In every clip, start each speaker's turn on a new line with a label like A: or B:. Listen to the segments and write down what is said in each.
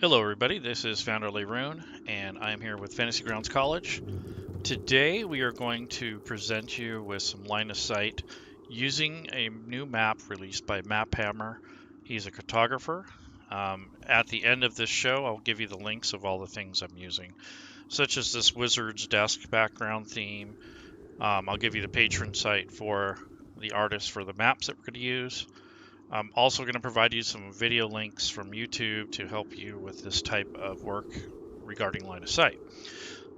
A: Hello everybody, this is Founder Laerun, and I am here with Fantasy Grounds College. Today we are going to present you with some line of sight using a new map released by MapHammer. He's a cartographer. At the end of this show, I'll give you the links of all the things I'm using, such as this Wizard's Desk background theme. I'll give you the patron site for the artists for the maps that we're going to use. I'm also going to provide you some video links from YouTube to help you with this type of work regarding line of sight.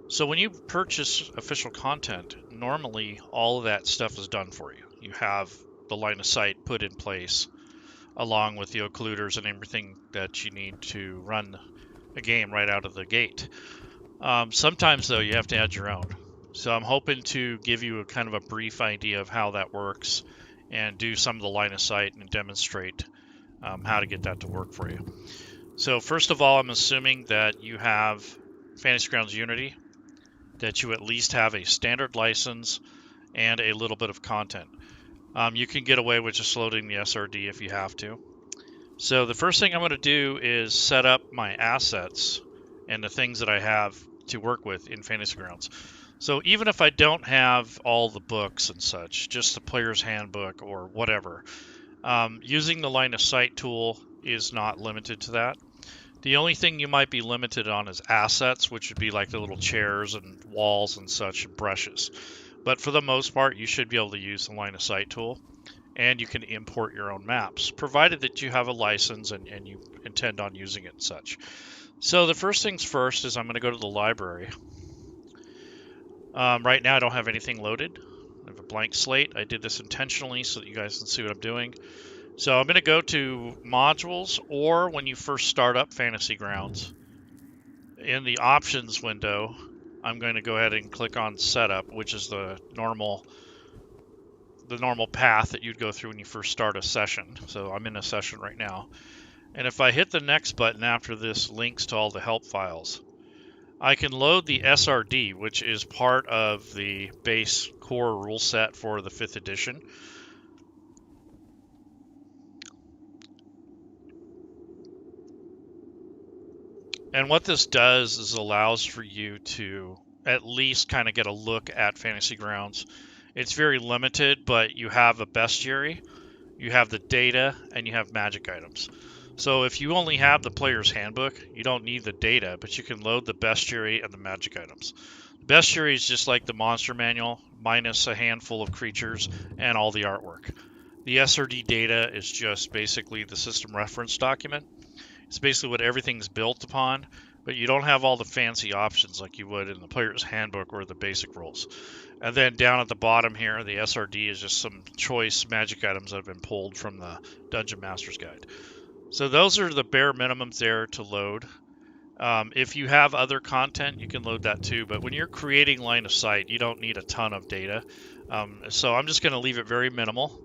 A: So when you purchase official content, normally all of that stuff is done for you. You have the line of sight put in place along with the occluders and everything that you need to run a game right out of the gate. Sometimes though you have to add your own. So I'm hoping to give you a kind of a brief idea of how that works and do some of the line of sight and demonstrate how to get that to work for you. So first of all, I'm assuming that you have Fantasy Grounds Unity, that you at least have a standard license and a little bit of content. You can get away with just loading the SRD if you have to. So the first thing I'm going to do is set up my assets and the things that I have to work with in Fantasy Grounds. So even if I don't have all the books and such, just the player's handbook or whatever, using the line of sight tool is not limited to that. The only thing you might be limited on is assets, which would be like the little chairs and walls and such and brushes. But for the most part, you should be able to use the line of sight tool, and you can import your own maps, provided that you have a license and you intend on using it and such. So the first things first is I'm going to go to the library. Right now I don't have anything loaded. I have a blank slate. I did this intentionally so that you guys can see what I'm doing. So I'm going to go to modules, or when you first start up Fantasy Grounds, in the options window, I'm going to go ahead and click on setup, which is the normal path that you'd go through when you first start a session. So I'm in a session right now. And if I hit the next button after this links to all the help files, I can load the SRD, which is part of the base core rule set for the 5th edition. And what this does is allows for you to at least kind of get a look at Fantasy Grounds. It's very limited, but you have a bestiary, you have the data, and you have magic items. So if you only have the player's handbook, you don't need the data, but you can load the bestiary and the magic items. The bestiary is just like the monster manual, minus a handful of creatures and all the artwork. The SRD data is just basically the system reference document. It's basically what everything's built upon, but you don't have all the fancy options like you would in the player's handbook or the basic rules. And then down at the bottom here, the SRD is just some choice magic items that have been pulled from the Dungeon Master's Guide. So those are the bare minimums there to load. If you have other content, you can load that too. But when you're creating line of sight, you don't need a ton of data. So I'm just going to leave it very minimal.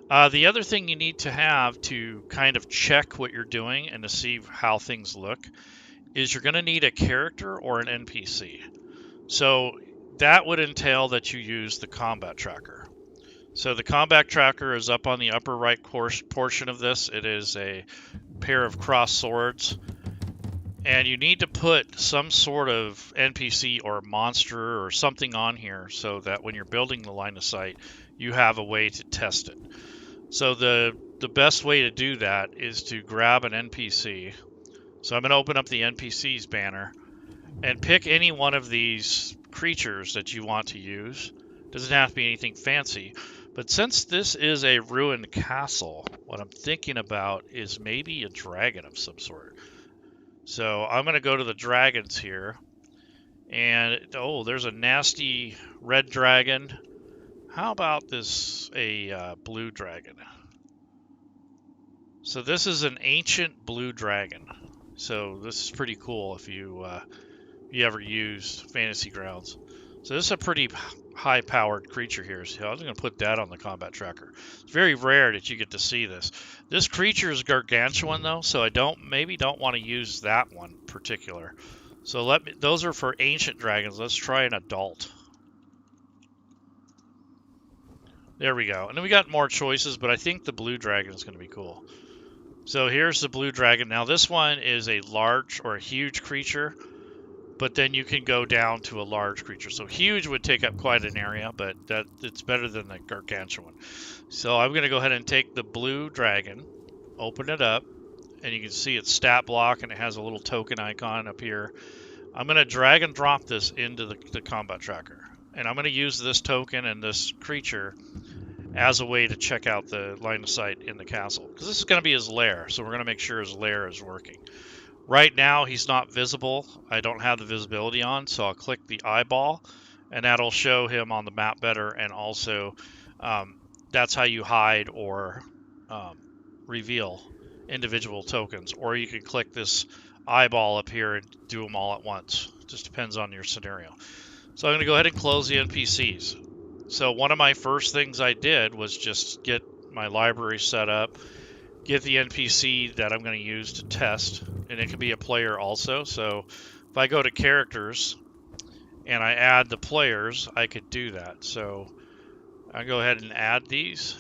A: The other thing you need to have to kind of check what you're doing and to see how things look is you're going to need a character or an NPC. So that would entail that you use the combat tracker. So the combat tracker is up on the upper right portion of this. It is a pair of crossed swords. And you need to put some sort of NPC or monster or something on here so that when you're building the line of sight, you have a way to test it. So the best way to do that is to grab an NPC. So I'm going to open up the NPCs banner and pick any one of these creatures that you want to use. Doesn't have to be anything fancy. But since this is a ruined castle, what I'm thinking about is maybe a dragon of some sort. So I'm going to go to the dragons here. And, oh, there's a nasty red dragon. How about this, a blue dragon? So this is an ancient blue dragon. So this is pretty cool if you ever used Fantasy Grounds. So this is a pretty high-powered creature here. So I'm going to put that on the combat tracker. It's very rare that you get to see this. This creature is gargantuan though, so I maybe don't want to use that one particular. So those are for ancient dragons. Let's try an adult. There we go. And then we got more choices, but I think the blue dragon is going to be cool. So here's the blue dragon. Now this one is a large or a huge creature, but then you can go down to a large creature. So huge would take up quite an area, but it's better than the gargantuan one. So I'm going to go ahead and take the blue dragon, open it up, and you can see it's stat block and it has a little token icon up here. I'm going to drag and drop this into the combat tracker. And I'm going to use this token and this creature as a way to check out the line of sight in the castle. Because this is going to be his lair, so we're going to make sure his lair is working. Right now, he's not visible. I don't have the visibility on, so I'll click the eyeball, and that'll show him on the map better. And also, that's how you hide or reveal individual tokens. Or you can click this eyeball up here and do them all at once. Just depends on your scenario. So I'm going to go ahead and close the NPCs. So one of my first things I did was just get my library set up, get the NPC that I'm going to use to test, and it can be a player also. So if I go to characters and I add the players, I could do that. So I'll go ahead and add these.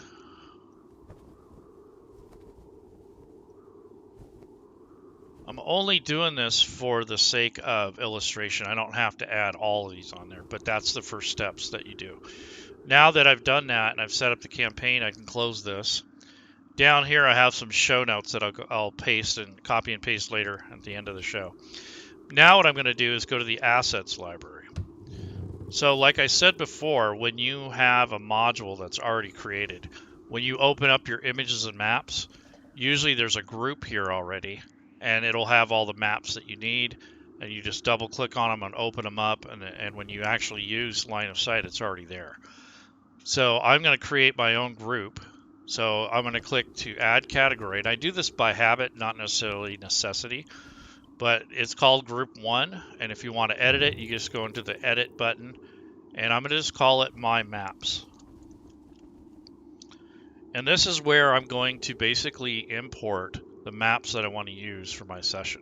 A: I'm only doing this for the sake of illustration. I don't have to add all of these on there, but that's the first steps that you do. Now that I've done that and I've set up the campaign, I can close this. Down here, I have some show notes that I'll paste and copy and paste later at the end of the show. Now what I'm going to do is go to the assets library. So like I said before, when you have a module that's already created, when you open up your images and maps, usually there's a group here already, and it'll have all the maps that you need, and you just double click on them and open them up, and when you actually use line of sight, it's already there. So I'm going to create my own group. So I'm going to click to add category, and I do this by habit, not necessarily necessity, but it's called group 1, and if you want to edit it, you just go into the edit button, and I'm going to just call it my maps. And this is where I'm going to basically import the maps that I want to use for my session.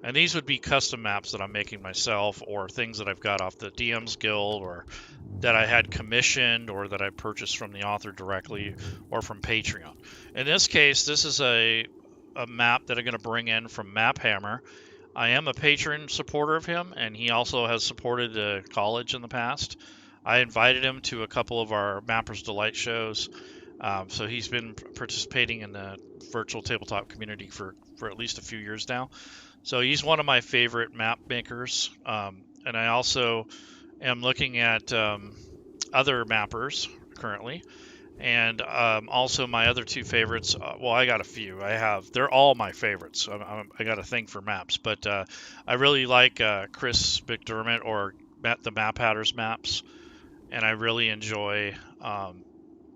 A: And these would be custom maps that I'm making myself, or things that I've got off the DM's Guild, or that I had commissioned, or that I purchased from the author directly, or from Patreon. In this case, this is a map that I'm going to bring in from Map Hammer. I am a patron supporter of him, and he also has supported the college in the past. I invited him to a couple of our Mappers Delight shows. So he's been participating in the virtual tabletop community for at least a few years now. So he's one of my favorite map makers. And I also am looking at other mappers currently. And also my other two favorites, well, I got a few. They're all my favorites. I got a thing for maps. But I really like Chris McDermott, or the Map Hatters maps. And I really enjoy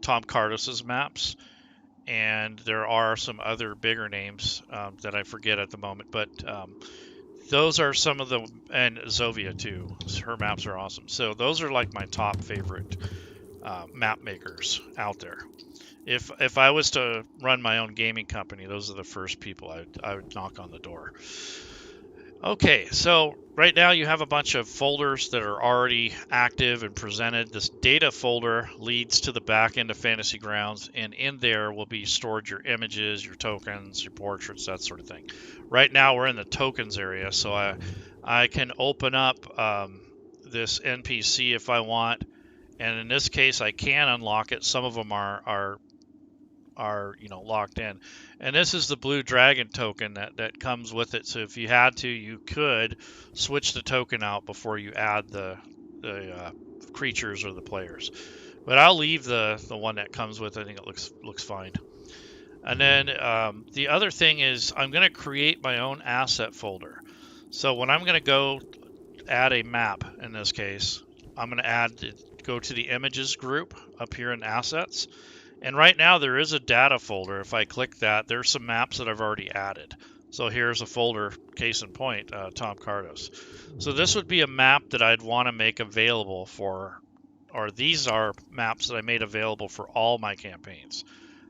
A: Tom Cardos's maps, and there are some other bigger names that I forget at the moment, but those are some of the, and Zovia too. Her maps are awesome. So those are like my top favorite map makers out there. If I was to run my own gaming company, those are the first people I would knock on the door. Okay, so right now you have a bunch of folders that are already active and presented. This data folder leads to the back end of Fantasy Grounds, and in there will be stored your images, your tokens, your portraits, that sort of thing. Right now we're in the tokens area, so I can open up this NPC if I want, and in this case I can unlock it. Some of them are locked in, and this is the blue dragon token that comes with it. So if you had to, you could switch the token out before you add the creatures or the players, but I'll leave the one that comes with it. I think it looks fine. And then the other thing is I'm going to create my own asset folder. So when I'm going to go add a map, in this case I'm going to go to the images group up here in assets. And right now there is a data folder. If I click that, there's some maps that I've already added. So here's a folder, case in point, Tom Cardos. So this would be a map that I'd want to make available for, or these are maps that I made available for all my campaigns.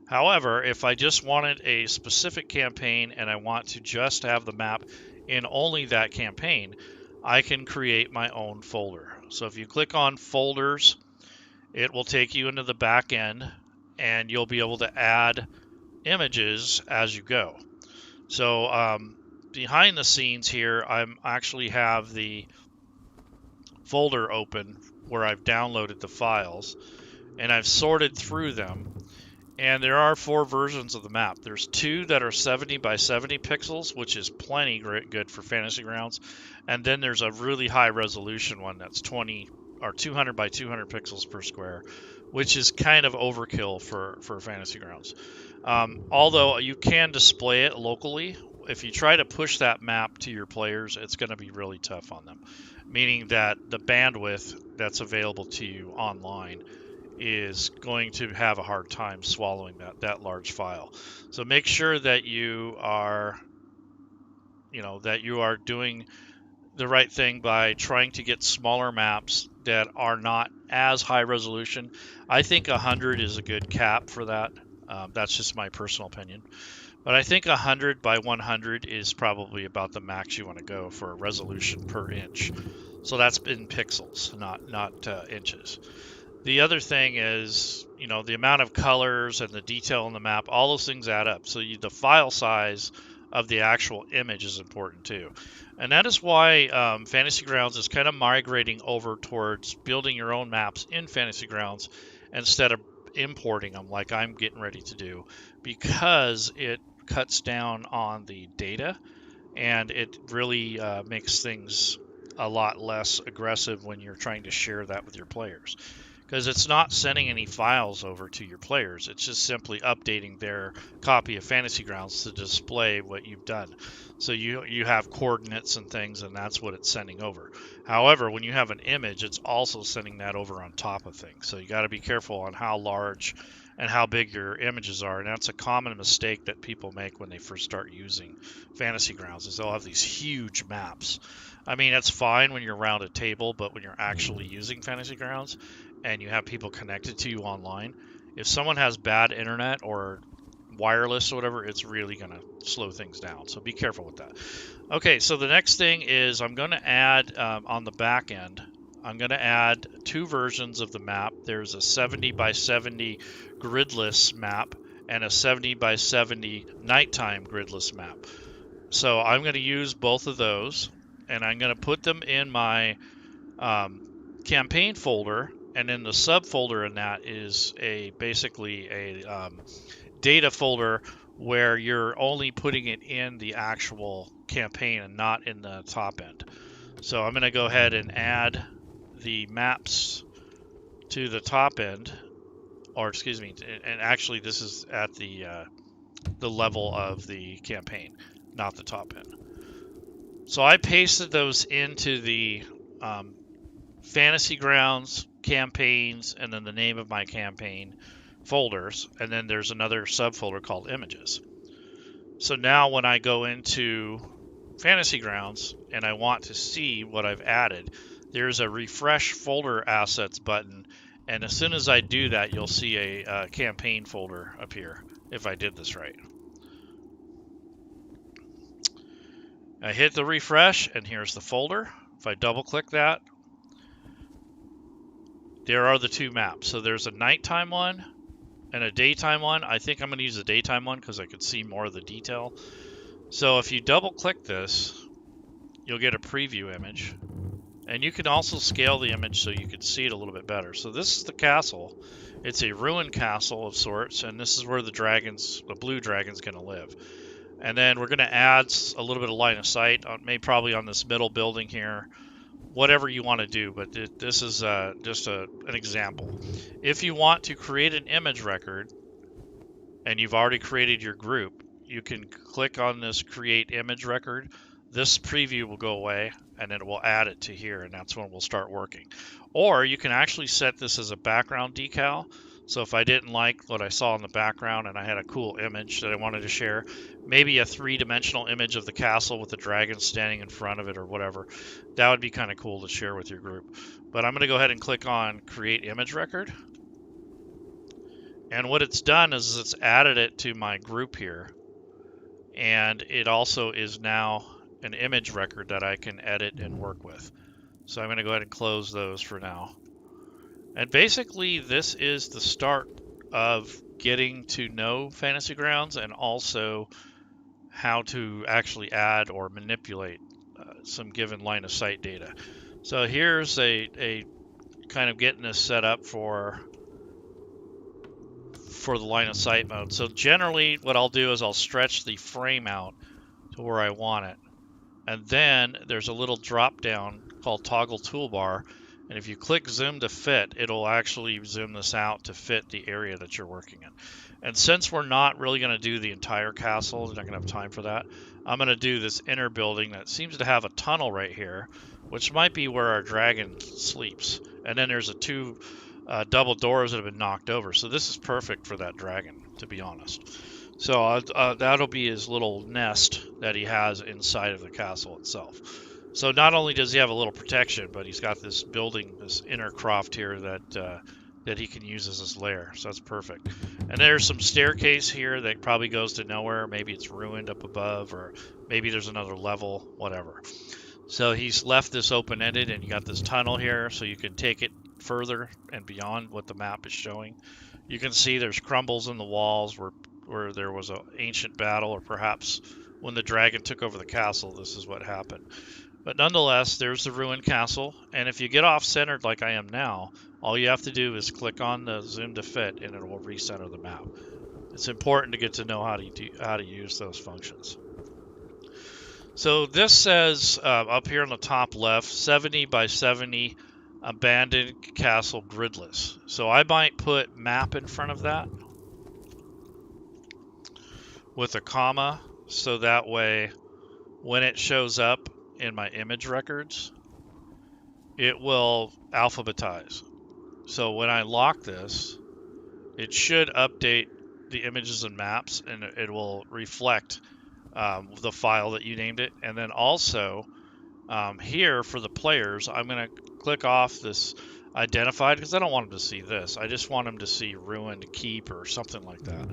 A: However, if I just wanted a specific campaign and I want to just have the map in only that campaign, I can create my own folder. So if you click on folders, it will take you into the back end, and you'll be able to add images as you go. So behind the scenes here, I'm actually have the folder open where I've downloaded the files, and I've sorted through them. And there are 4 versions of the map. There's 2 that are 70 by 70 pixels, which is plenty good for Fantasy Grounds. And then there's a really high resolution one that's 20 or 200 by 200 pixels per square, which is kind of overkill for Fantasy Grounds. Although you can display it locally, if you try to push that map to your players, it's going to be really tough on them. Meaning that the bandwidth that's available to you online is going to have a hard time swallowing that large file. So make sure that you are doing the right thing by trying to get smaller maps that are not as high resolution. I think 100 is a good cap for that. That's just my personal opinion. But I think 100 by 100 is probably about the max you want to go for a resolution per inch. So that's in pixels, not inches. The other thing is, the amount of colors and the detail on the map, all those things add up. So the file size of the actual image is important too. And that is why Fantasy Grounds is kind of migrating over towards building your own maps in Fantasy Grounds instead of importing them like I'm getting ready to do, because it cuts down on the data and it really makes things a lot less aggressive when you're trying to share that with your players. Because it's not sending any files over to your players. It's just simply updating their copy of Fantasy Grounds to display what you've done. So you have coordinates and things, and that's what it's sending over. However, when you have an image, it's also sending that over on top of things. So you got to be careful on how large and how big your images are. And that's a common mistake that people make when they first start using Fantasy Grounds, is they'll have these huge maps. I mean, it's fine when you're around a table, but when you're actually using Fantasy Grounds and you have people connected to you online, if someone has bad internet or wireless or whatever, it's really going to slow things down. So be careful with that. Okay, so the next thing is I'm going to add on the back end, I'm going to add 2 versions of the map. There's a 70 by 70 gridless map and a 70 by 70 nighttime gridless map. So I'm going to use both of those, and I'm going to put them in my campaign folder, and in the subfolder in that is basically a data folder where you're only putting it in the actual campaign and not in the top end. So I'm going to go ahead and add the maps to the top end, or excuse me, and actually this is at the level of the campaign, not the top end. So I pasted those into the Fantasy Grounds campaigns, and then the name of my campaign folders, and then there's another subfolder called images. So now when I go into Fantasy Grounds and I want to see what I've added, there's a refresh folder assets button, and as soon as I do that, you'll see a campaign folder appear if I did this right. I hit the refresh, and here's the folder. If I double click that, there are the 2 maps. So there's a nighttime one and a daytime one. I think I'm going to use the daytime one because I could see more of the detail. So if you double click this, you'll get a preview image. And you can also scale the image so you can see it a little bit better. So this is the castle. It's a ruined castle of sorts, and this is where the blue dragon's going to live. And then we're going to add a little bit of line of sight, maybe probably on this middle building here, whatever you want to do, but this is just an example. If you want to create an image record and you've already created your group, you can click on this create image record. This preview will go away, and then it will add it to here, and that's when we'll start working. Or you can actually set this as a background decal. So if I didn't like what I saw in the background and I had a cool image that I wanted to share, maybe a 3-dimensional image of the castle with the dragon standing in front of it or whatever, that would be kind of cool to share with your group. But I'm going to go ahead and click on create image record. And what it's done is it's added it to my group here. And it also is now an image record that I can edit and work with. So I'm going to go ahead and close those for now. And basically, this is the start of getting to know Fantasy Grounds and also how to actually add or manipulate some given line of sight data. So here's a kind of getting this set up for the line of sight mode. So generally what I'll do is I'll stretch the frame out to where I want it. And then there's a little drop down called toggle toolbar. And if you click zoom to fit, it'll actually zoom this out to fit the area that you're working in. And since we're not really going to do the entire castle, we're not going to have time for that, I'm going to do this inner building that seems to have a tunnel right here, which might be where our dragon sleeps. And then there's two double doors that have been knocked over. So this is perfect for that dragon, to be honest. So that'll be his little nest that he has inside of the castle itself. So not only does he have a little protection, but he's got this building, this inner croft here that he can use as his lair. So that's perfect. And there's some staircase here that probably goes to nowhere. Maybe it's ruined up above, or maybe there's another level, whatever. So he's left this open-ended, and you got this tunnel here, so you can take it further and beyond what the map is showing. You can see there's crumbles in the walls where there was an ancient battle, or perhaps when the dragon took over the castle, this is what happened. But nonetheless, there's the ruined castle, and if you get off-centered like I am now, all you have to do is click on the zoom to fit, and it will recenter the map. It's important to get to know how to use those functions. So this says up here on the top left, 70 by 70 abandoned castle gridless. So I might put map in front of that with a comma, so that way when it shows up in my image records, it will alphabetize. So when I lock this, it should update the images and maps, and it will reflect the file that you named it. And then also here for the players, I'm going to click off this identified, because I don't want them to see this. I just want them to see ruined keep or something like that.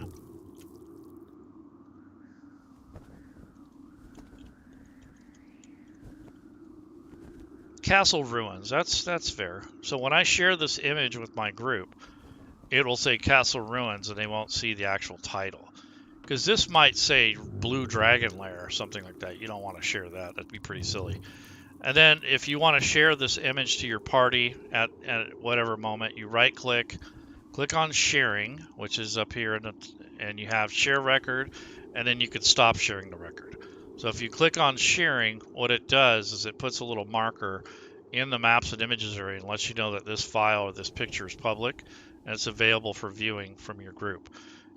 A: Castle ruins, that's fair. So when I share this image with my group, it will say Castle Ruins, and they won't see the actual title. Because this might say Blue Dragon Lair or something like that. You don't want to share that. That'd be pretty silly. And then if you want to share this image to your party at whatever moment, you right click on sharing, which is up here, and you have share record, and then you can stop sharing the record. So if you click on sharing, what it does is it puts a little marker in the maps and images area and lets you know that this file or this picture is public and it's available for viewing from your group.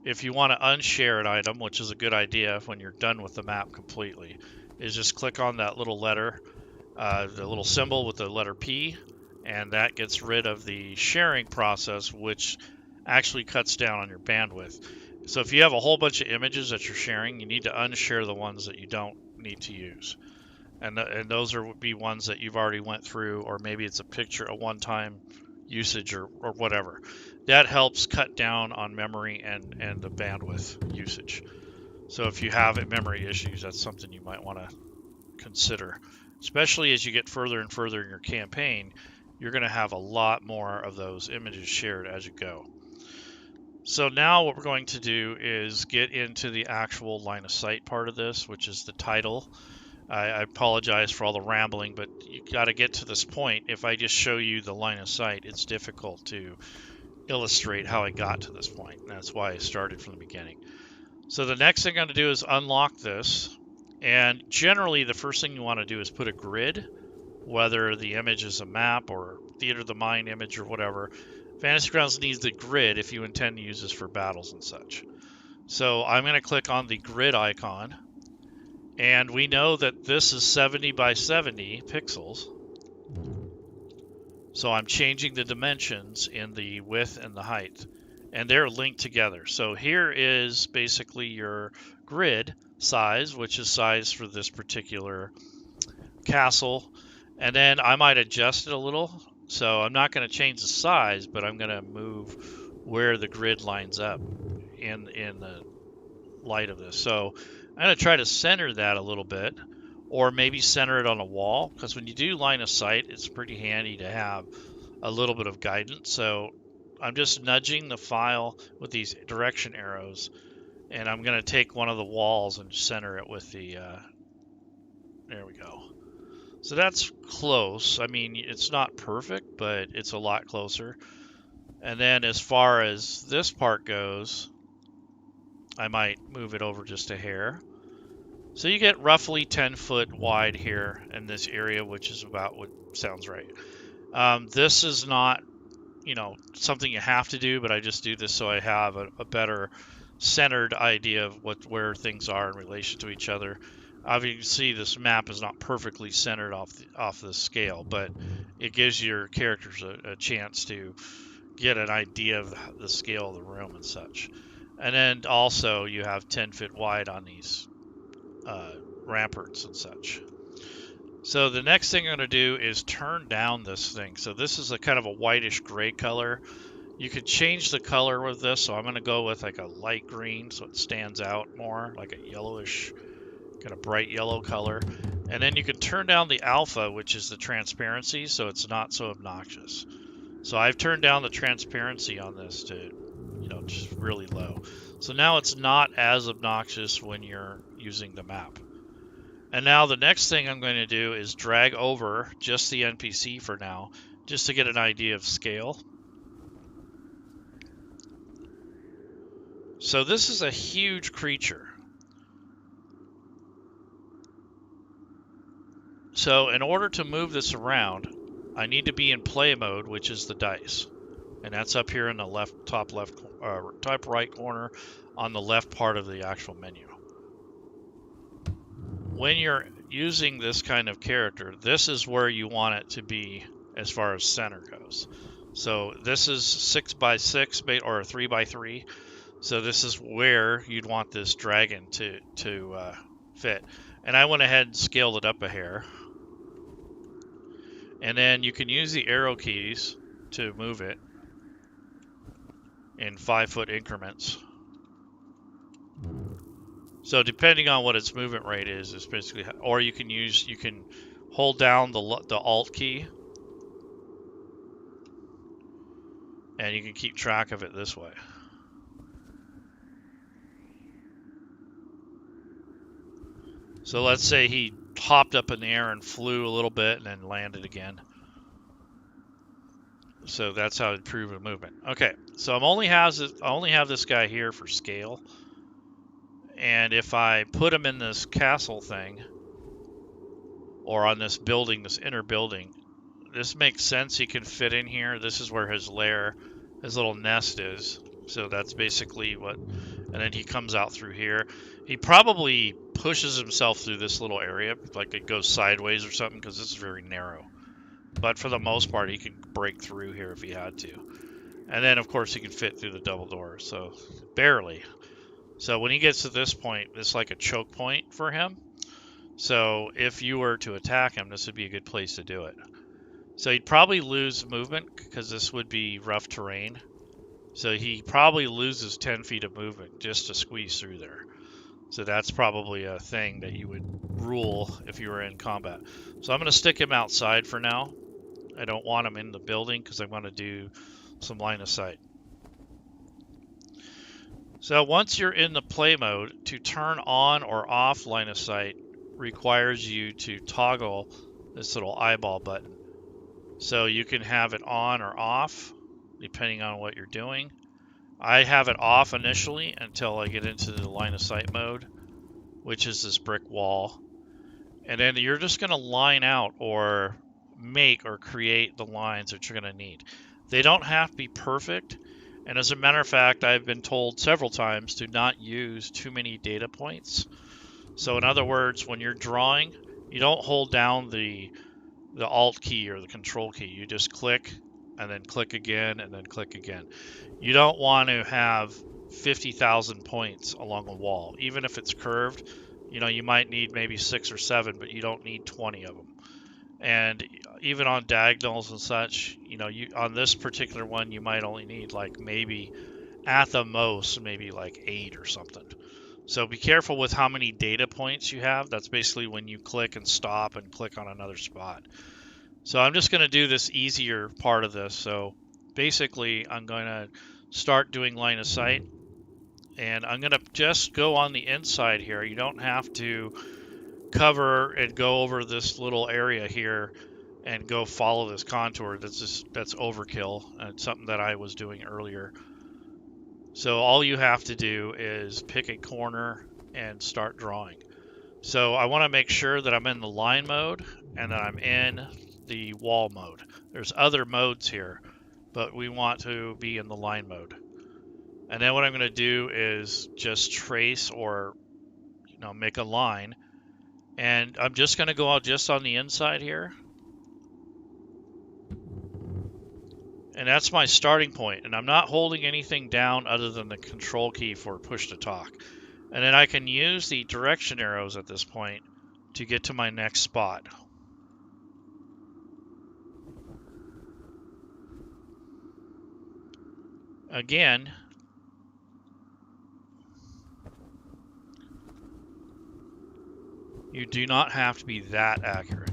A: If you want to unshare an item, which is a good idea when you're done with the map completely, is just click on that little letter, the little symbol with the letter P, and that gets rid of the sharing process, which actually cuts down on your bandwidth. So if you have a whole bunch of images that you're sharing, you need to unshare the ones that you don't need to use. And those would be ones that you've already went through, or maybe it's a picture, a one-time usage or whatever. That helps cut down on memory and the bandwidth usage. So if you have memory issues, that's something you might want to consider. Especially as you get further and further in your campaign, you're going to have a lot more of those images shared as you go. So now what we're going to do is get into the actual line of sight part of this, which is the title. I apologize for all the rambling, but you got to get to this point. If I just show you the line of sight, it's difficult to illustrate how I got to this point. And that's why I started from the beginning. So the next thing I'm going to do is unlock this. And generally, the first thing you want to do is put a grid, whether the image is a map or Theater of the Mind image or whatever. Fantasy Grounds needs the grid if you intend to use this for battles and such. So I'm going to click on the grid icon. And we know that this is 70 by 70 pixels. So I'm changing the dimensions in the width and the height. And they're linked together. So here is basically your grid size, which is size for this particular castle. And then I might adjust it a little. So I'm not going to change the size, but I'm going to move where the grid lines up in the light of this. So I'm going to try to center that a little bit, or maybe center it on a wall, because when you do line of sight, it's pretty handy to have a little bit of guidance. So I'm just nudging the file with these direction arrows And I'm going to take one of the walls and center it with the, there we go. So that's close. I mean, it's not perfect, but it's a lot closer. And then as far as this part goes, I might move it over just a hair. So you get roughly 10 foot wide here in this area, which is about what sounds right. This is not, you know, something you have to do, but I just do this so I have a better centered idea of where things are in relation to each other. Obviously, this map is not perfectly centered off the scale, but it gives your characters a chance to get an idea of the scale of the room and such. And then also you have 10 feet wide on these ramparts and such. So the next thing I'm going to do is turn down this thing. So this is a kind of a whitish gray color. You could change the color with this, so I'm going to go with like a light green so it stands out more, like a yellowish, kind of bright yellow color. And then you can turn down the alpha, which is the transparency, so it's not so obnoxious. So I've turned down the transparency on this to, you know, just really low. So now it's not as obnoxious when you're using the map. And now the next thing I'm going to do is drag over just the NPC for now, just to get an idea of scale. So this is a huge creature. So in order to move this around, I need to be in play mode, which is the dice. And that's up here in the top right corner on the left part of the actual menu. When you're using this kind of character, this is where you want it to be as far as center goes. So this is 6x6 or 3x3. So this is where you'd want this dragon to fit. And I went ahead and scaled it up a hair. And then you can use the arrow keys to move it in 5-foot increments. So depending on what its movement rate is basically, or you can hold down the Alt key, and you can keep track of it this way. So let's say he hopped up in the air and flew a little bit and then landed again. So that's how to improve the movement. Okay, so I only have this guy here for scale. And if I put him in this castle thing, or on this building, this inner building, this makes sense. He can fit in here. This is where his lair, his little nest is. So that's basically what, and then he comes out through here. He probably pushes himself through this little area, like it goes sideways or something, because this is very narrow. But for the most part, he can break through here if he had to. And then, of course, he can fit through the double door, so barely. So when he gets to this point, it's like a choke point for him. So if you were to attack him, this would be a good place to do it. So he'd probably lose movement because this would be rough terrain. So he probably loses 10 feet of movement just to squeeze through there. So that's probably a thing that you would rule if you were in combat. So I'm going to stick him outside for now. I don't want him in the building because I want to do some line of sight. So once you're in the play mode, to turn on or off line of sight requires you to toggle this little eyeball button. So you can have it on or off depending on what you're doing. I have it off initially until I get into the line of sight mode, which is this brick wall. And then you're just going to line out or make or create the lines that you're going to need. They don't have to be perfect. And as a matter of fact, I've been told several times to not use too many data points. So in other words, when you're drawing, you don't hold down the Alt key or the Control key. You just click and then click again and then click again. You don't want to have 50,000 points along the wall. Even if it's curved, you know, you might need maybe 6 or 7, but you don't need 20 of them. And even on diagonals and such, you know, on this particular one, you might only need like maybe at the most, maybe like 8 or something. So be careful with how many data points you have. That's basically when you click and stop and click on another spot. So I'm just going to do this easier part of this. So basically, I'm going to start doing line of sight. And I'm going to just go on the inside here. You don't have to cover and go over this little area here and go follow this contour. That's overkill. It's something that I was doing earlier. So all you have to do is pick a corner and start drawing. So I want to make sure that I'm in the line mode and that I'm in the wall mode. There's other modes here, but we want to be in the line mode. And then what I'm going to do is just trace or make a line. And I'm just going to go out just on the inside here. And that's my starting point. And I'm not holding anything down other than the control key for push to talk. And then I can use the direction arrows at this point to get to my next spot. Again, you do not have to be that accurate.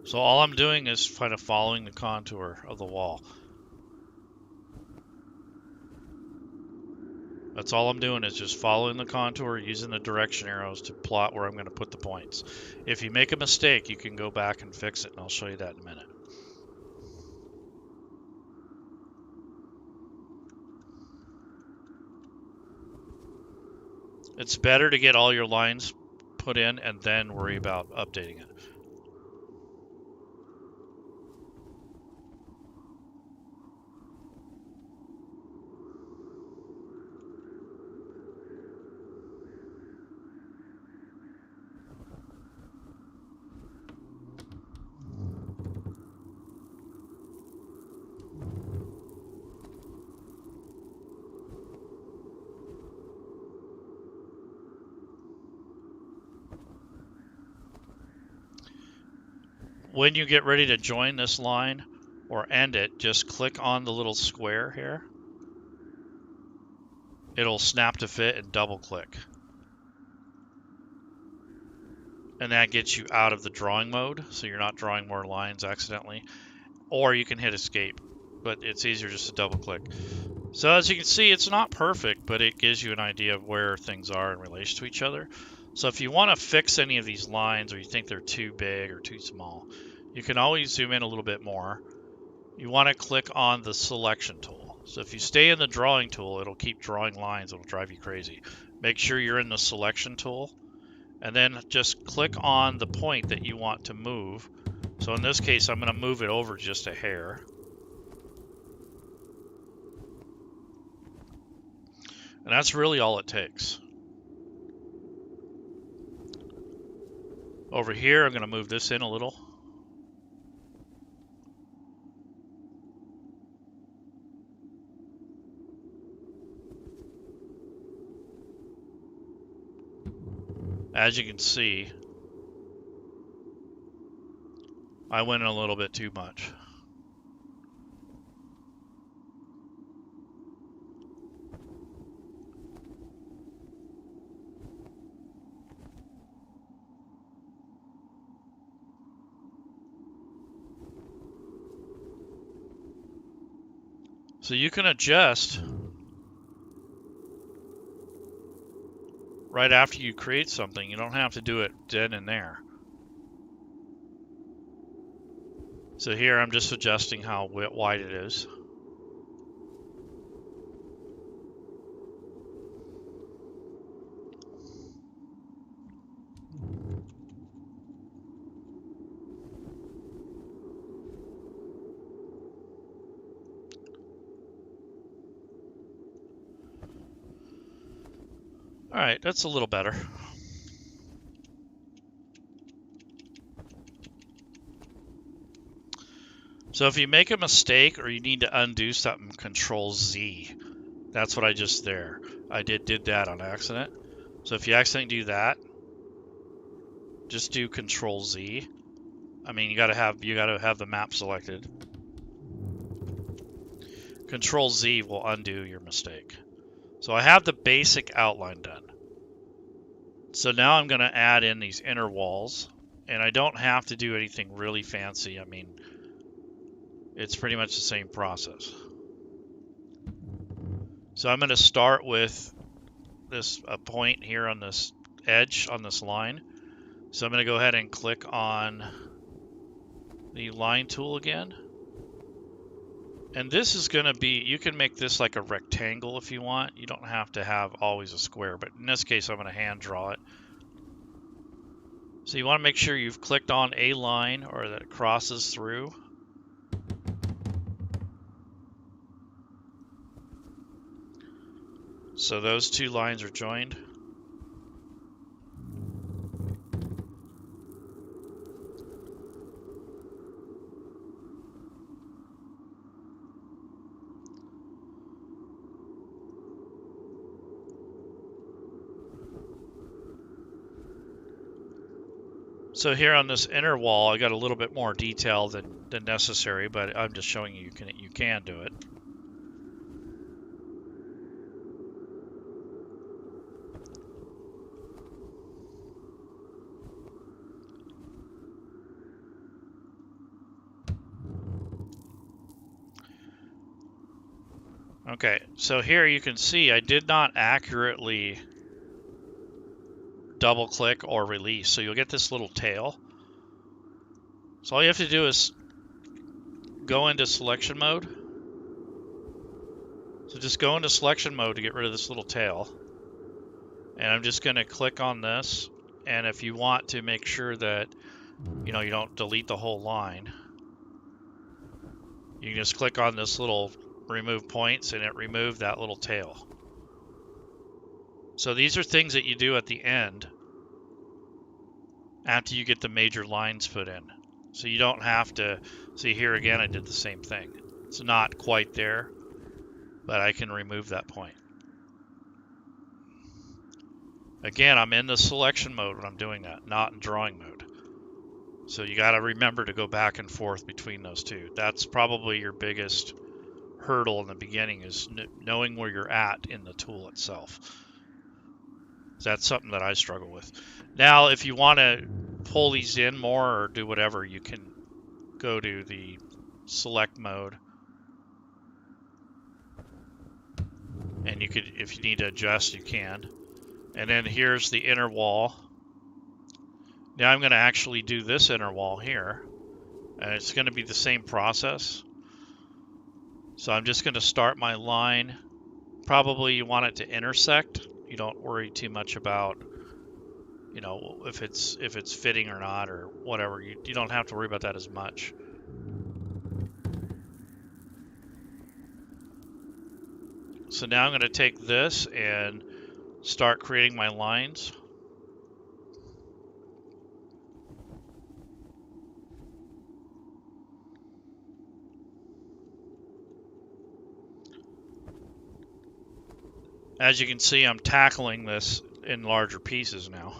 A: So all I'm doing is kind of following the contour of the wall. That's all I'm doing is just following the contour, using the direction arrows to plot where I'm going to put the points. If you make a mistake, you can go back and fix it, and I'll show you that in a minute. It's better to get all your lines put in and then worry about updating it. When you get ready to join this line or end it, just click on the little square here. It'll snap to fit and double click. And that gets you out of the drawing mode, so you're not drawing more lines accidentally. Or you can hit escape, but it's easier just to double click. So as you can see, it's not perfect, but it gives you an idea of where things are in relation to each other. So if you want to fix any of these lines or you think they're too big or too small, you can always zoom in a little bit more. You want to click on the selection tool. So if you stay in the drawing tool, it'll keep drawing lines. It'll drive you crazy. Make sure you're in the selection tool, and then just click on the point that you want to move. So in this case, I'm going to move it over just a hair. And that's really all it takes. Over here, I'm going to move this in a little. As you can see, I went in a little bit too much. So you can adjust right after you create something. You don't have to do it then and there. So here I'm just adjusting how wide it is. All right, that's a little better. So if you make a mistake or you need to undo something, Control Z. That's what I just there. I did that on accident. So if you accidentally do that, just do Control Z. I mean, you gotta have the map selected. Control Z will undo your mistake. So I have the basic outline done. So now I'm gonna add in these inner walls, and I don't have to do anything really fancy. I mean, it's pretty much the same process. So I'm gonna start with a point here on this edge on this line. So I'm going to go ahead and click on the line tool again. And this is going to be, you can make this like a rectangle if you want. You don't have to have always a square, but in this case I'm going to hand draw it. So you want to make sure you've clicked on a line or that it crosses through. So those two lines are joined. So here on this inner wall, I got a little bit more detail than necessary, but I'm just showing you you can do it. Okay, so here you can see I did not accurately double click or release, so you'll get this little tail. So all you have to do is go into selection mode. So just go into selection mode to get rid of this little tail. And I'm just going to click on this, and if you want to make sure that you don't delete the whole line, you can just click on this little remove points and it removed that little tail. So these are things that you do at the end after you get the major lines put in. So you don't have to, see here again I did the same thing. It's not quite there, but I can remove that point. Again, I'm in the selection mode when I'm doing that, not in drawing mode. So you got to remember to go back and forth between those two. That's probably your biggest hurdle in the beginning, is knowing where you're at in the tool itself. That's something that I struggle with. Now, if you want to pull these in more or do whatever, you can go to the select mode. And you could, if you need to adjust, you can. And then here's the inner wall. Now I'm going to actually do this inner wall here. And it's going to be the same process. So I'm just going to start my line. Probably you want it to intersect. You don't worry too much about, if it's fitting or not or whatever. You don't have to worry about that as much. So now I'm going to take this and start creating my lines. As you can see, I'm tackling this in larger pieces now.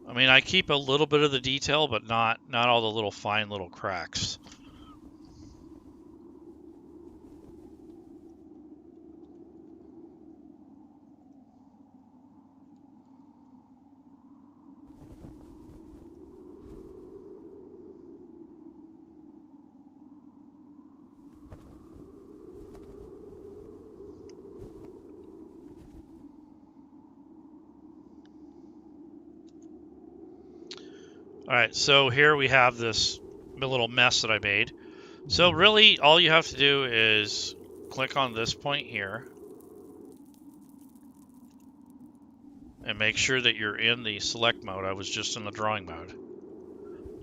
A: I mean, I keep a little bit of the detail, but not all the little fine little cracks. All right, so here we have this little mess that I made. So really, all you have to do is click on this point here and make sure that you're in the select mode. I was just in the drawing mode.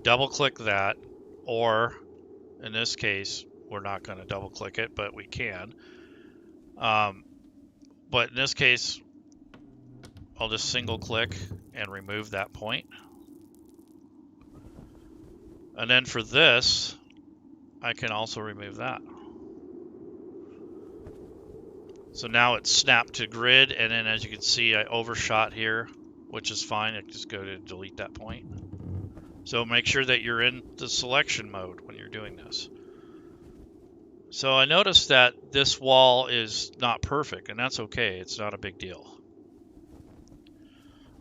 A: Double click that, or in this case, we're not going to double click it, but we can. But in this case, I'll just single click and remove that point. And then for this, I can also remove that. So now it's snapped to grid, and then as you can see, I overshot here, which is fine. I just go to delete that point. So make sure that you're in the selection mode when you're doing this. So I noticed that this wall is not perfect, and that's okay. It's not a big deal.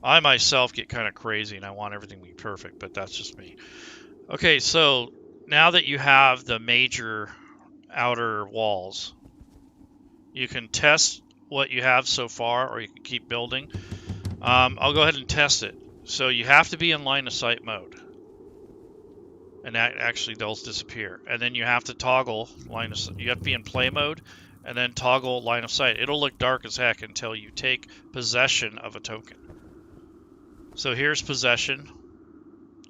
A: I myself get kind of crazy and I want everything to be perfect, but that's just me. Okay, so now that you have the major outer walls, you can test what you have so far, or you can keep building. I'll go ahead and test it. So you have to be in line of sight mode, and that actually those disappear. And then you have to toggle line of sight. You have to be in play mode, and then toggle line of sight. It'll look dark as heck until you take possession of a token. So here's possession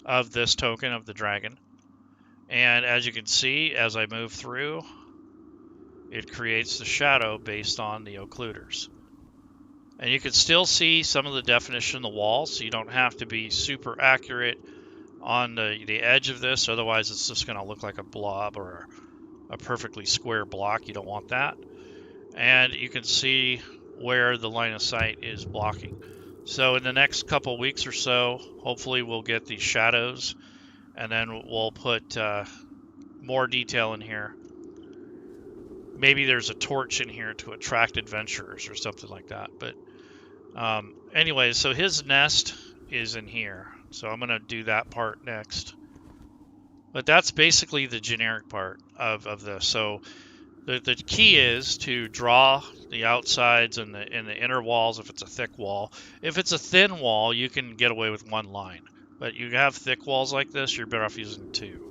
A: of this token of the dragon. And as you can see, as I move through, it creates the shadow based on the occluders. And you can still see some of the definition of the wall, so you don't have to be super accurate on the edge of this, otherwise it's just going to look like a blob or a perfectly square block. You don't want that. And you can see where the line of sight is blocking. So in the next couple weeks or so, hopefully we'll get these shadows, and then we'll put more detail in here. Maybe there's a torch in here to attract adventurers or something like that. But anyway, so his nest is in here. So I'm going to do that part next. But that's basically the generic part of this. So the key is to draw the outsides and the inner walls if it's a thick wall. If it's a thin wall, you can get away with one line. But you have thick walls like this, you're better off using two.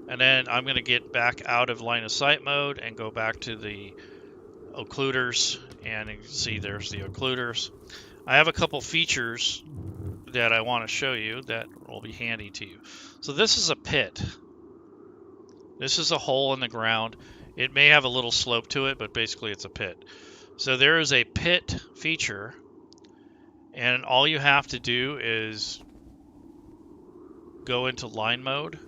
A: And then I'm going to get back out of line of sight mode and go back to the occluders. And you can see there's the occluders. I have a couple features that I want to show you that will be handy to you. So this is a pit. This is a hole in the ground. It may have a little slope to it, but basically it's a pit. So there is a pit feature, and all you have to do is go into line mode,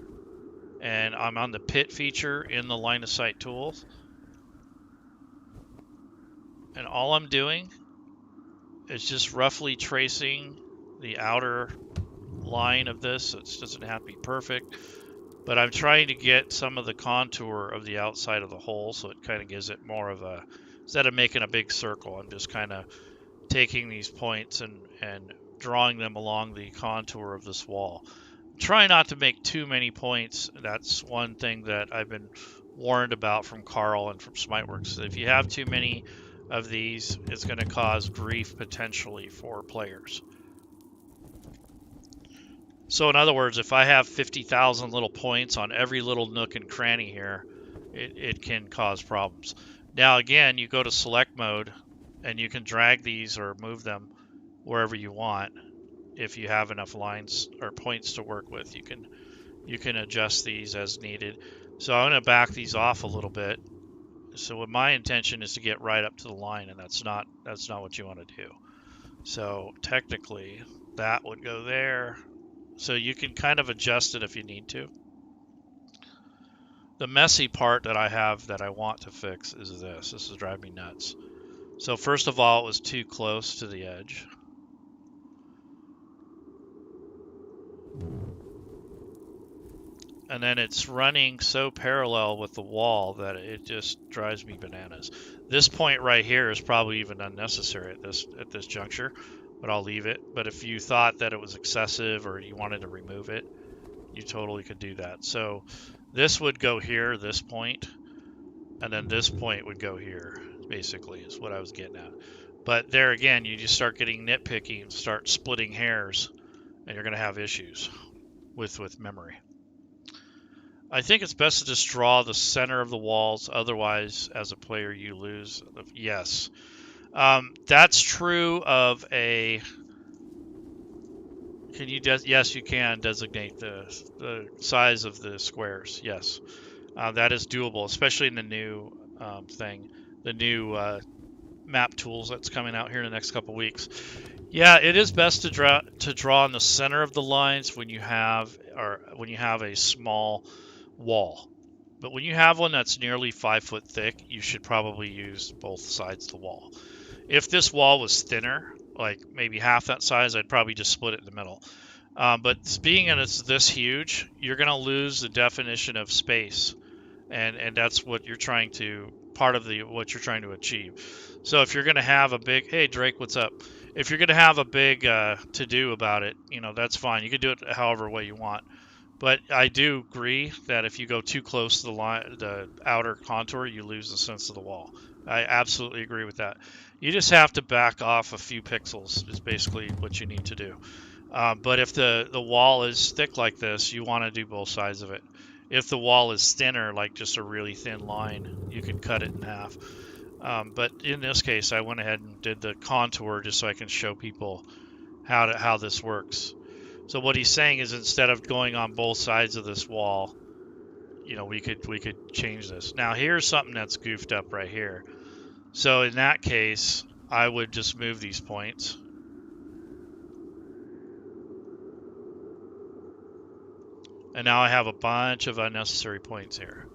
A: and I'm on the pit feature in the line of sight tools. And all I'm doing is just roughly tracing the outer line of this. So it doesn't have to be perfect, but I'm trying to get some of the contour of the outside of the hole, so it kind of gives it more of a, instead of making a big circle, I'm just kind of taking these points and drawing them along the contour of this wall. Try not to make too many points. That's one thing that I've been warned about from Carl and from Smiteworks. If you have too many of these, it's going to cause grief potentially for players. So in other words, if I have 50,000 little points on every little nook and cranny here, it can cause problems. Now again, you go to select mode and you can drag these or move them wherever you want. If you have enough lines or points to work with, you can adjust these as needed. So I'm going to back these off a little bit. So what my intention is to get right up to the line, and that's not what you want to do. So technically that would go there. So you can kind of adjust it if you need to. The messy part that I have that I want to fix is this. This is driving me nuts. So first of all, it was too close to the edge. And then it's running so parallel with the wall that it just drives me bananas. This point right here is probably even unnecessary at this juncture, but I'll leave it. But if you thought that it was excessive or you wanted to remove it, you totally could do that. So this would go here, this point, and then this point would go here, basically, is what I was getting at. But there again, you just start getting nitpicky and start splitting hairs, and you're going to have issues with memory. I think it's best to just draw the center of the walls. Otherwise, as a player, you lose. Yes. That's true of a... Can you... Yes, you can designate the size of the squares. Yes. That is doable, especially in the new thing. The new map tools that's coming out here in the next couple weeks. Yeah, it is best to draw in the center of the lines when you have a small wall. But when you have one that's nearly 5 foot thick, you should probably use both sides of the wall. If this wall was thinner, like maybe half that size, I'd probably just split it in the middle. But being that it's this huge, you're going to lose the definition of space, and that's what you're trying to what you're trying to achieve. So if you're going to have a big, hey Drake, what's up? If you're going to have a big to do about it, that's fine. You can do it however way you want. But I do agree that if you go too close to the outer contour, you lose the sense of the wall. I absolutely agree with that. You just have to back off a few pixels is basically what you need to do. But if the wall is thick like this, you want to do both sides of it. If the wall is thinner, like just a really thin line, you can cut it in half. But in this case, I went ahead and did the contour just so I can show people how this works. So what he's saying is instead of going on both sides of this wall, we could change this. Now here's something that's goofed up right here. So in that case, I would just move these points. And now I have a bunch of unnecessary points here.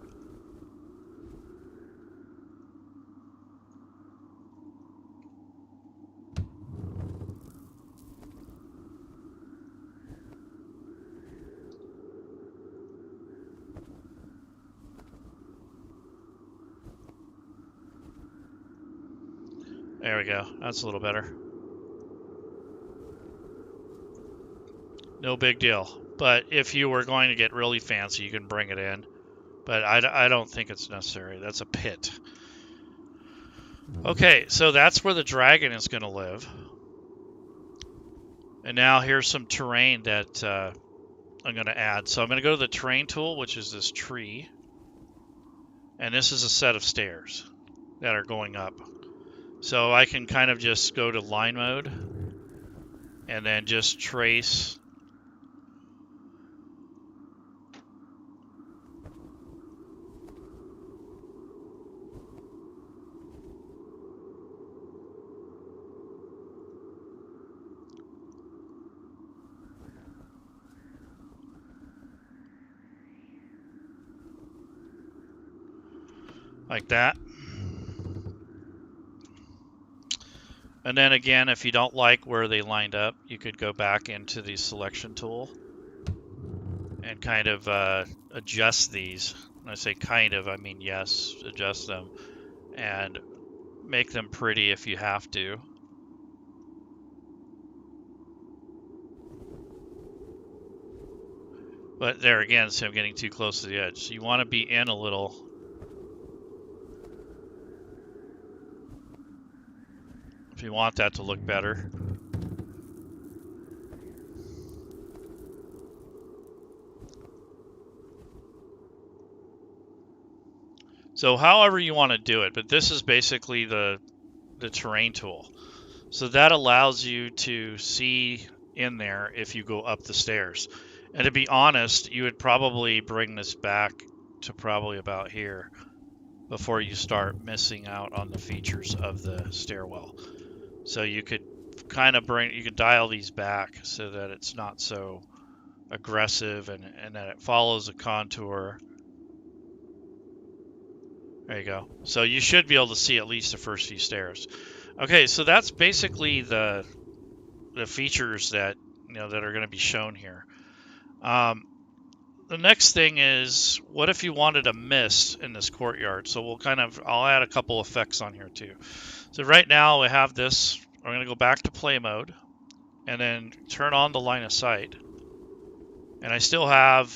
A: There we go. That's a little better. No big deal. But if you were going to get really fancy, you can bring it in. But I don't think it's necessary. That's a pit. Okay, so that's where the dragon is going to live. And now here's some terrain that I'm going to add. So I'm going to go to the terrain tool, which is this tree. And this is a set of stairs that are going up. So I can kind of just go to line mode and then just trace like that. And then again, if you don't like where they lined up, you could go back into the selection tool and kind of adjust these. When I say kind of, I mean yes, adjust them and make them pretty if you have to. But there again, so I'm getting too close to the edge. So you want to be in a little. If you want that to look better. So however you want to do it, but this is basically the terrain tool. So that allows you to see in there if you go up the stairs. And to be honest, you would probably bring this back to probably about here before you start missing out on the features of the stairwell. So you could kind of you could dial these back so that it's not so aggressive and that it follows a contour. There you go. So you should be able to see at least the first few stairs. Okay, so that's basically the features that that are going to be shown here. The next thing is, what if you wanted a mist in this courtyard? So I'll add a couple effects on here too. So right now we have this. I'm going to go back to play mode and then turn on the line of sight. And I still have,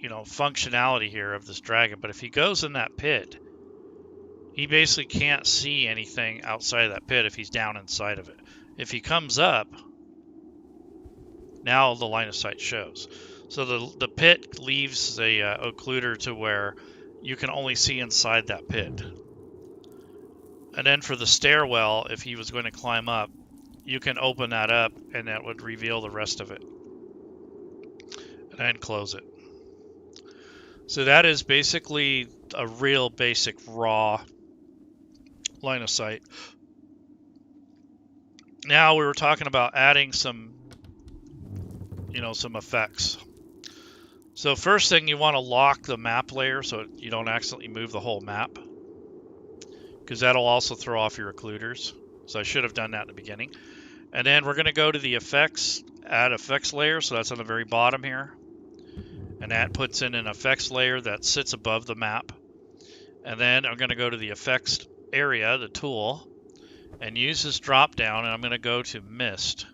A: functionality here of this dragon. But if he goes in that pit, he basically can't see anything outside of that pit if he's down inside of it. If he comes up, now the line of sight shows. So the pit leaves the occluder to where you can only see inside that pit. And then for the stairwell, if he was going to climb up, you can open that up and that would reveal the rest of it. And then close it. So that is basically a real basic raw line of sight. Now we were talking about adding some, some effects. So first thing, you want to lock the map layer so you don't accidentally move the whole map, because that'll also throw off your occluders. So I should have done that in the beginning. And then we're going to go to the effects, add effects layer. So that's on the very bottom here. And that puts in an effects layer that sits above the map. And then I'm going to go to the effects area, the tool, and use this drop down, and I'm going to go to mist.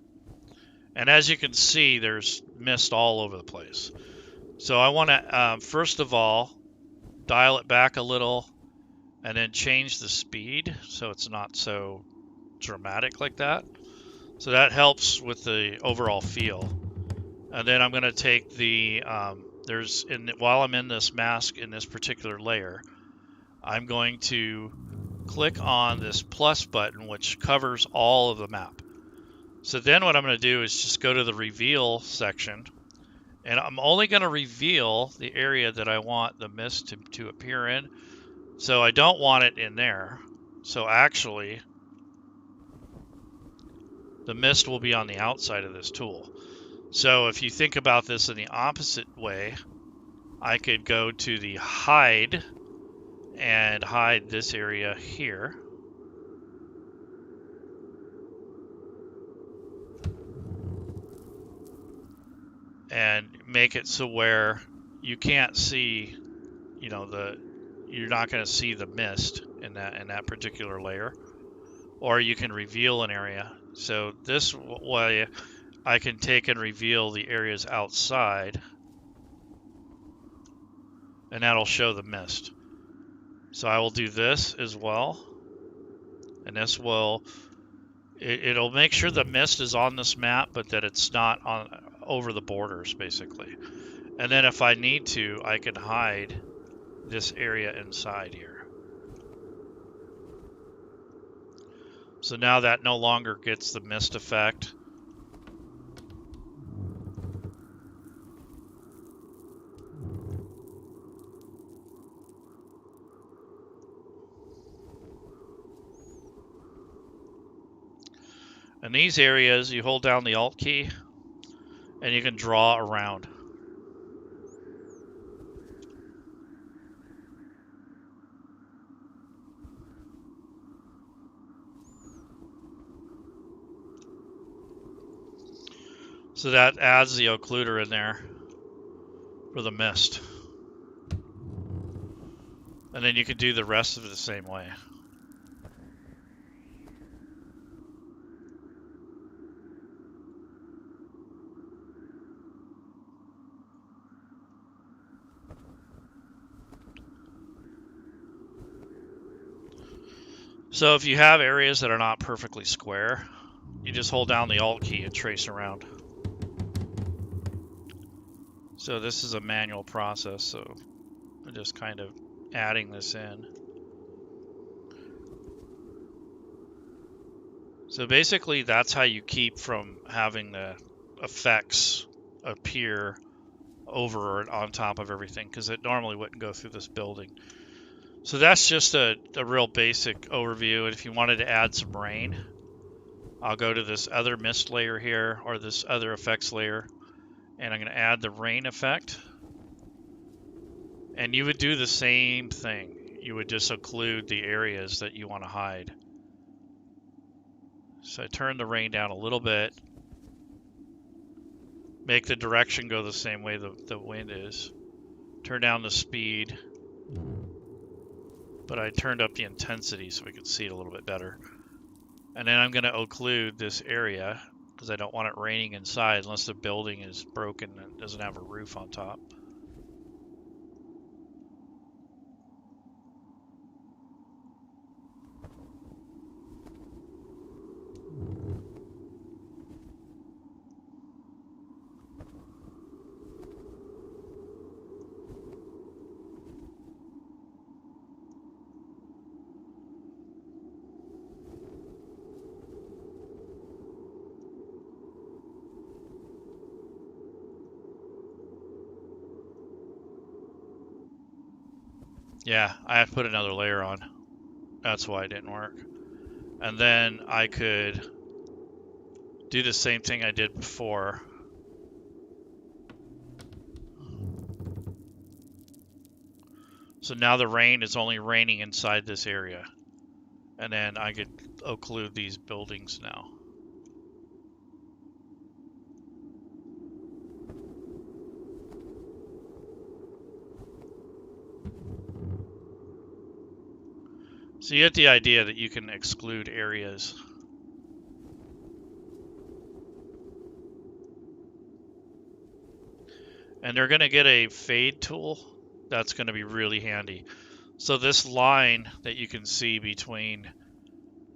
A: And as you can see, there's mist all over the place. So I want to, first of all, dial it back a little and then change the speed so it's not so dramatic like that. So that helps with the overall feel. And then I'm going to take the, while I'm in this mask in this particular layer, I'm going to click on this plus button, which covers all of the map. So then what I'm going to do is just go to the reveal section, and I'm only going to reveal the area that I want the mist to appear in. So I don't want it in there. So actually, the mist will be on the outside of this tool. So if you think about this in the opposite way, I could go to the hide and hide this area here. And make it so where you can't see, you're not going to see the mist in that particular layer. Or you can reveal an area. So this way I can take and reveal the areas outside, and that'll show the mist. So I will do this as well, and this will, it'll make sure the mist is on this map, but that it's not on over the borders, basically. And then if I need to, I can hide this area inside here. So now that no longer gets the mist effect. In these areas, you hold down the Alt key, and you can draw around. So that adds the occluder in there for the mist. And then you can do the rest of it the same way. So if you have areas that are not perfectly square, you just hold down the Alt key and trace around. So this is a manual process, so I'm just kind of adding this in. So basically that's how you keep from having the effects appear over and on top of everything, because it normally wouldn't go through this building. So that's just a real basic overview. And if you wanted to add some rain, I'll go to this other mist layer here, or this other effects layer, and I'm going to add the rain effect. And you would do the same thing. You would just occlude the areas that you want to hide. So I turn the rain down a little bit. Make the direction go the same way the wind is. Turn down the speed. But I turned up the intensity so we could see it a little bit better. And then I'm going to occlude this area because I don't want it raining inside unless the building is broken and doesn't have a roof on top. Yeah, I have to put another layer on. That's why it didn't work. And then I could do the same thing I did before. So now the rain is only raining inside this area. And then I could occlude these buildings now. So you get the idea that you can exclude areas. And they're going to get a fade tool. That's going to be really handy. So this line that you can see between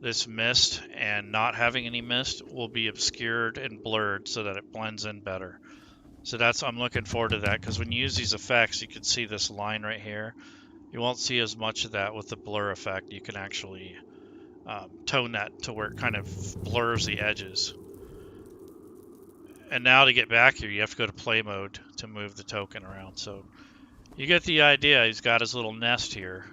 A: this mist and not having any mist will be obscured and blurred so that it blends in better. So I'm looking forward to that, because when you use these effects, you can see this line right here. You won't see as much of that with the blur effect. You can actually tone that to where it kind of blurs the edges. And now to get back here, you have to go to play mode to move the token around. So you get the idea. He's got his little nest here.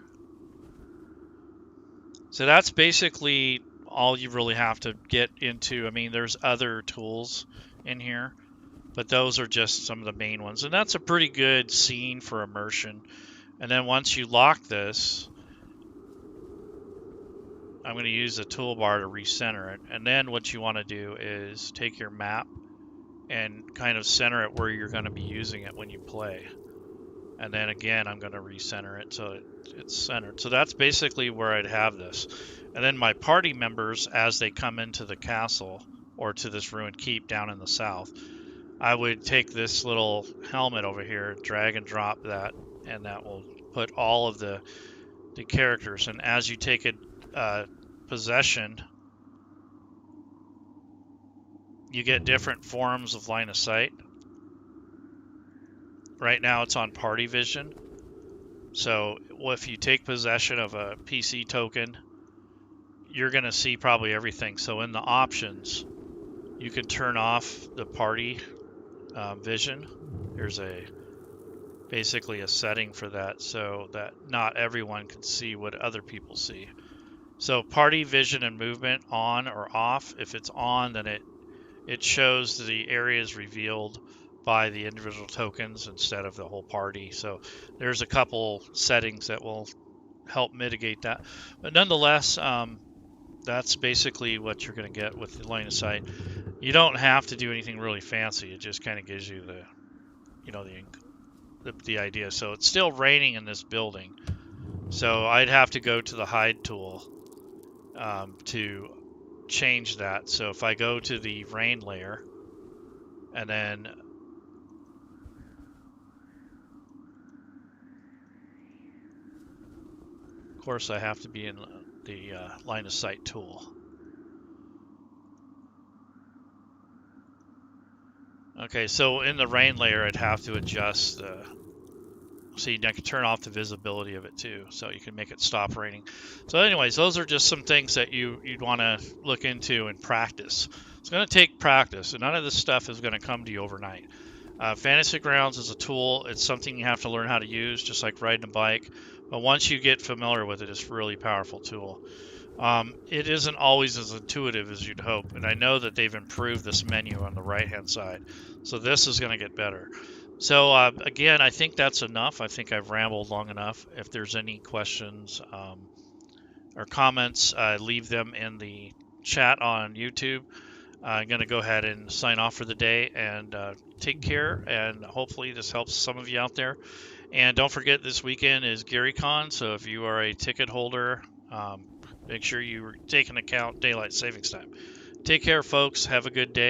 A: So that's basically all you really have to get into. I mean, there's other tools in here, but those are just some of the main ones. And that's a pretty good scene for immersion. And then once you lock this, I'm going to use the toolbar to recenter it. And then what you want to do is take your map and kind of center it where you're going to be using it when you play. And then again, I'm going to recenter it so it's centered. So that's basically where I'd have this. And then my party members, as they come into the castle or to this ruined keep down in the south, I would take this little helmet over here, drag and drop that, and that will put all of the characters. And as you take a possession, you get different forms of line of sight. Right now it's on party vision. So if you take possession of a PC token, you're going to see probably everything. So in the options, you can turn off the party vision. There's basically a setting for that so that not everyone can see what other people see. So party vision and movement on or off. If it's on, then it shows the areas revealed by the individual tokens instead of the whole party. So there's a couple settings that will help mitigate that. But nonetheless, that's basically what you're going to get with the line of sight. You don't have to do anything really fancy. It just kind of gives you the idea. So it's still raining in this building. So I'd have to go to the hide tool to change that. So if I go to the rain layer and then of course I have to be in the line of sight tool. Okay, so in the rain layer I'd have to adjust the, see, I can turn off the visibility of it too, so you can make it stop raining. So anyways, those are just some things that you'd want to look into and practice. It's going to take practice, and none of this stuff is going to come to you overnight. Fantasy Grounds is a tool. It's something you have to learn how to use, just like riding a bike. But once you get familiar with it, it's a really powerful tool. It isn't always as intuitive as you'd hope, and I know that they've improved this menu on the right-hand side. So this is going to get better. So again, I think that's enough. I think I've rambled long enough. If there's any questions or comments, leave them in the chat on YouTube. I'm going to go ahead and sign off for the day, and take care, and hopefully this helps some of you out there. And don't forget, this weekend is GaryCon, so if you are a ticket holder, make sure you take into account daylight savings time. Take care, folks. Have a good day.